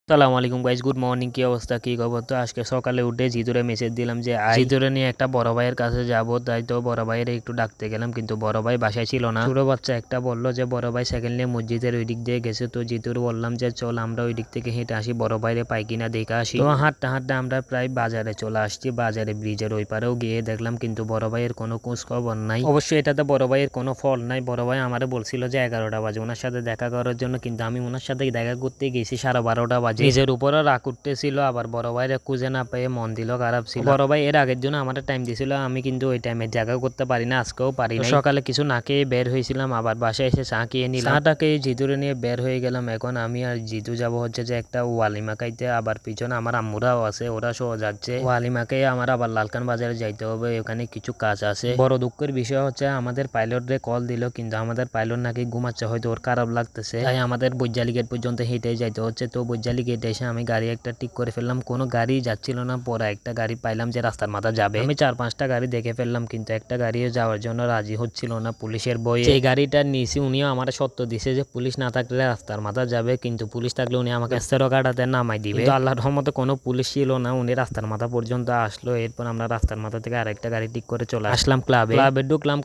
সালামু আলাইকুম guys, good morning. কি অবস্থা, কি খবর? তো আজকে সকালে উঠে জিতুরে মেসেজ দিলাম যে জিতুরে নিয়ে একটা বড় ভাইয়ের কাছে যাব। তাই তো বড় ভাইয়ের একটু ডাকতে গেলাম, কিন্তু বড় ভাই বাসায় ছিল না। ছোট বাচ্চা একটা বললো যে বড় ভাই সাইকেল নিয়ে মসজিদের ওই দিক দিয়ে গেছে। তো জিতুর বললাম যে চল আমরা ওই দিক থেকে হেঁটে আসি, বড় ভাইরে পাই কিনা দেখে আসি। তো হাঁটতে হাঁটতে আমরা প্রায় বাজারে চলে আসছি। বাজারে ব্রিজের ওই পারেও গিয়ে দেখলাম কিন্তু বড় ভাইয়ের কোনো খোঁজ খবর নাই। অবশ্যই এটাতে বড় ভাইয়ের কোনো ফল নাই। বড় ভাই আমারে বলছিল যে 11টা বাজে ওনার সাথে দেখা করার জন্য, কিন্তু আমি ওনার সাথে দেখা করতে গেছি 12:30 বাজে। নিজের উপরও রাগ উঠতেছিল, আবার বড় ভাইরে খুঁজে না পেয়ে মন দিল খারাপ ছিল। বড় ভাই এর আগের জন্য আমার টাইম দিছিল, আমি কিন্তু ওই টাইমে জায়গা করতে পারি না, আজকেও পারি না। সকালে কিছু না খেয়ে বের হয়েছিলাম, আবার বাসায় এসে চা খেয়ে নিলাম। চাটাকে জিতুরে নিয়ে বের হয়ে গেলাম। এখন আমি আর জিতু যাব হচ্ছে যে একটা ওয়ালিমা খাইতে, আবার পিছনে আমার আম্মুরাও আছে, ওরা সহ যাচ্ছে ওয়ালিমা খেয়ে। আমার আবার লালকান বাজারে যাইতে হবে, ওখানে কিছু কাজ আছে। বড় দুঃখের বিষয় হচ্ছে আমাদের পাইলটরে কল দিল, কিন্তু আমাদের পাইলট নাকি ঘুমাচ্ছে, হয়তো ওর খারাপ লাগতেছে, তাই আমাদের বৈজ্ঞানিক গেট পর্যন্ত হেঁটে যাইতে হচ্ছে। তো বৈজ্ঞানিক গেটে এসে আমি গাড়ি একটা ঠিক করে ফেললাম, কোনো গাড়ি যাচ্ছিল না। পরে একটা গাড়ি পাইলাম যে রাস্তার মাথা যাবে। আমি 4-5টা গাড়ি দেখে ফেললাম, কিন্তু একটা গাড়িও যাওয়ার জন্য রাজি হচ্ছিল না পুলিশের বয়ে। সেই গাড়িটার নিচে উনিও আমার সত্য দিছে যে পুলিশ না থাকলে রাস্তার মাথা যাবে, কিন্তু পুলিশ থাকলে উনি আমাকে রাস্তার কাটাতে নামাই দিবে। কিন্তু আল্লাহর রহমতে কোনো পুলিশ ছিল না, উনি রাস্তার মাথা পর্যন্ত আসলো। এরপর আমরা রাস্তার মাথা থেকে আরেকটা গাড়ি ঠিক করে চলে আসলাম ক্লাবে।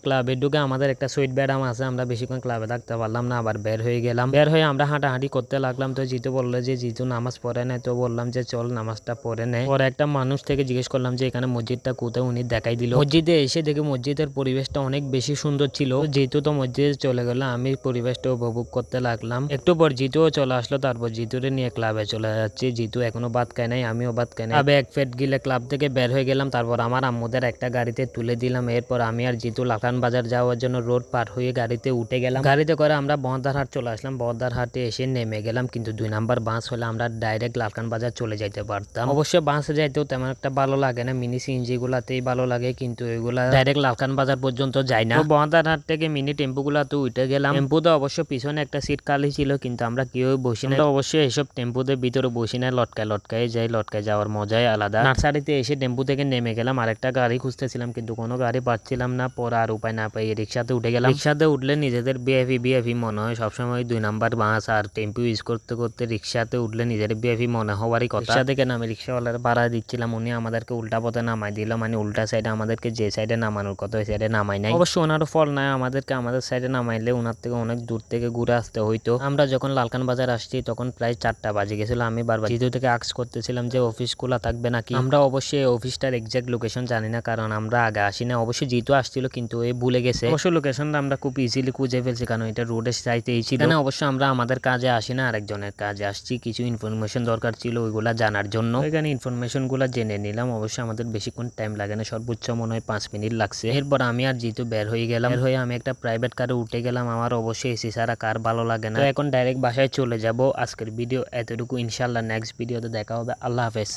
ক্লাবে ঢুকে আমাদের একটা সুইট ব্যাডাম আছে, আমরা বেশিক্ষণ ক্লাবে থাকতে পারলাম না, আবার বের হয়ে গেলাম। বের হয়ে আমরা হাঁটাহাঁটি করতে লাগলাম। তো জিতু বললো যে জিতু নামাজ পড়ে নেয়, তো বললাম যে চল নামাজটা পড়ে নেয়। পরে একটা মানুষ থেকে জিজ্ঞেস করলাম যে এখানে মসজিদটা কোথায়, উনি দেখাই দিল। মসজিদে এসে দেখে মসজিদের পরিবেশটা অনেক বেশি সুন্দর ছিল। জিতু তো মসজিদে চলে গেল, আমি পরিবেশটা উপভোগ করতে লাগলাম। একটু পর জিতুও চলে আসলো, তারপর জিতুরে নিয়ে ক্লাবে চলে যাচ্ছি। জিতু এখনো ভাত খায় নাই, আমিও ভাত খাই নাই। এক পেট গিলে ক্লাব থেকে বের হয়ে গেলাম। তারপর আমার আম্মুদের একটা গাড়িতে তুলে দিলাম। এরপর আমি আর জিতু লাখান বাজার যাওয়ার জন্য রোড পার হয়ে গাড়িতে উঠে গেলাম। গাড়িতে করে আমরা বহদ্দারহাট চলে আসলাম। বহদ্দারহাটে এসে নেমে গেলাম, কিন্তু 2 নাম্বার বাস হলে আমরা ডাইরেক্ট লালকান বাজার চলে যাইতে পারতাম। অবশ্যই বাসে যাইতেও তেমন একটা ভালো লাগে না, মিনি সিএনজি গুলাতেই ভালো লাগে, কিন্তু এগুলা ডাইরেক্ট লালকান বাজার পর্যন্ত যায় না। বহদ্দারহাট থেকে মিনি টেম্পু গুলাতে উঠে গেলাম। টেম্পুতে অবশ্য পিছনে একটা সিট খালি ছিল, কিন্তু আমরা কেউ বসি না। অবশ্যই এসব টেম্পুতে ভিতরে বসি না, লটকায় যাই, লটকায় যাওয়ার মজাই আলাদা। নার্সারিতে এসে টেম্পু থেকে নেমে গেলাম, আরেকটা গাড়ি খুঁজতেছিলাম, কিন্তু কোনো গাড়ি পাচ্ছিলাম না। পরে আর উপায় না পাই রিক্সাতে উঠে গেলাম। রিক্সাতে উঠলে নিজেদের বিএফি মনে হয়, সবসময় 2 নাম্বার বাস আর টেম্পু ইউজ করতে করতে রিক্সাতে উঠলে নিজের বিএফি মনে হওয়ারই কথা। রিক্সা থেকে নামে রিক্সাওয়ালার ভাড়া দিচ্ছিলাম, উনি আমাদেরকে উল্টা পথে নামাই দিল, মানে উল্টা সাইডে আমাদেরকে যে সাইডে নামানোর কথা ওই সাইডে নামাই নাই। অবশ্য ওনারও ফল নাই, আমাদেরকে আমাদের সাইডে নামাইলে ওনার থেকে অনেক দূর থেকে ঘুরে আসতে হইতো। আমরা যখন লালকান বাজার আসছি তখন প্রায় 4টা বাজে গেছিল। আমি বারবার জিতু থেকে আস্ক করতেছিলাম যে অফিস খোলা থাকবে নাকি। আমরা অবশ্যই অফিসটার এক্সাক্ট লোকেশন জানি না, কারণ আমরা আগে আসি না। অবশ্যই জিতু আসছিল, কিন্তু এ ভুলে গেছে। অবশ্য লোকেশনটা আমরা খুব ইজিলি খুঁজে ফেলছি, কারণ এটা রোডের সাইডেই ছিল। এখানে অবশ্য আমরা আমাদের কাজে আসি না, আরেকজনের কাজে আসছি। কিছু ইনফরমেশন দরকার ছিল ওইগুলা জানার জন্য, এখানে ইনফরমেশন গুলা জেনে নিলাম। অবশ্যই আমাদের বেশিক্ষণ টাইম লাগে না, সর্বোচ্চ মনে হয় 5 মিনিট লাগছে। এরপর আমি আর জিতু বের হয়ে গেলাম। বের হয়ে আমি একটা প্রাইভেট কারে উঠে গেলাম। আমার অবশ্যই এসি ছাড়া কার ভালো লাগে না। তো এখন ডাইরেক্ট বাসায় চলে যাব। আজকের ভিডিও এতটুকু, ইনশাল্লাহ নেক্সট ভিডিওতে দেখা হবে। আল্লাহ হাফেজ।